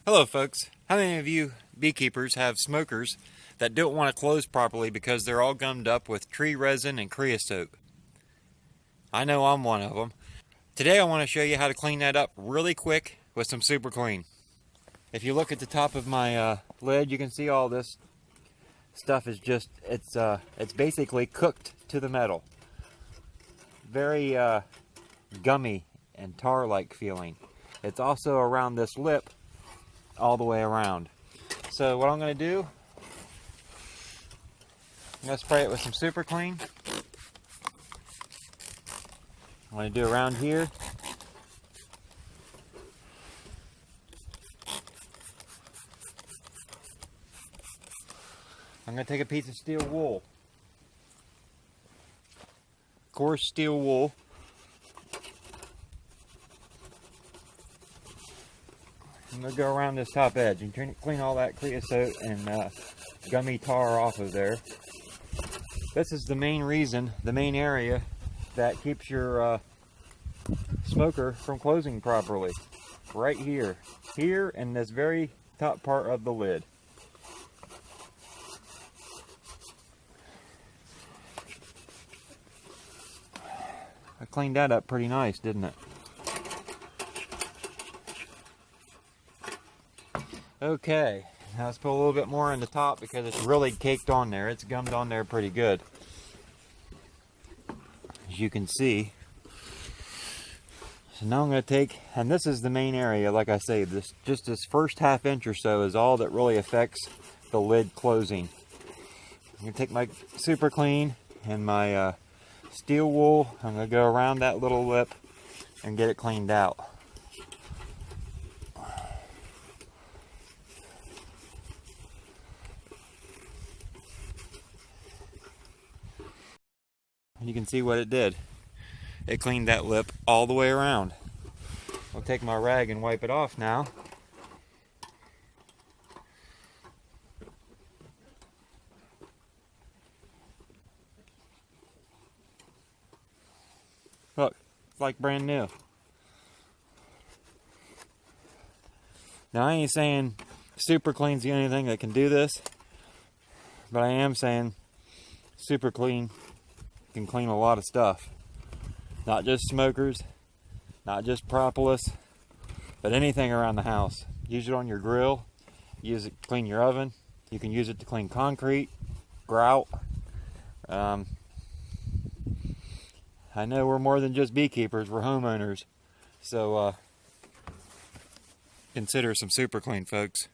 Hello folks, how many of you beekeepers have smokers that don't want to close properly because they're all gummed up with tree resin and creosote? I know I'm one of them. Today I want to show you how to clean that up really quick with some Super Clean. If you look at the top of my lid, you can see all this stuff is just, it's basically cooked to the metal. Very gummy and tar-like feeling. It's also around this lip all the way around. So what I'm going to do, I'm going to spray it with some Super Clean. I'm going to do around here. I'm going to take a piece of steel wool, coarse steel wool. I'm going to go around this top edge and clean all that creosote and gummy tar off of there. This is the main reason, the main area that keeps your smoker from closing properly. Right here. Here in this very top part of the lid. I cleaned that up pretty nice, didn't it? Okay, now let's put a little bit more in the top because it's really caked on there. It's gummed on there pretty good. As you can see. So now I'm going to take, and this is the main area, like I say, just this first half inch or so is all that really affects the lid closing. I'm going to take my Super Clean and my steel wool. I'm going to go around that little lip and get it cleaned out. You can see what it did. It cleaned that lip all the way around. I'll take my rag and wipe it off now. Look, it's like brand new. Now I ain't saying Super Clean's the only thing that can do this, but I am saying Super Clean can clean a lot of stuff. Not just smokers, not just propolis, but anything around the house. Use it on your grill, use it to clean your oven. You can use it to clean concrete, grout. I know we're more than just beekeepers, we're homeowners. So consider some Super Clean, folks.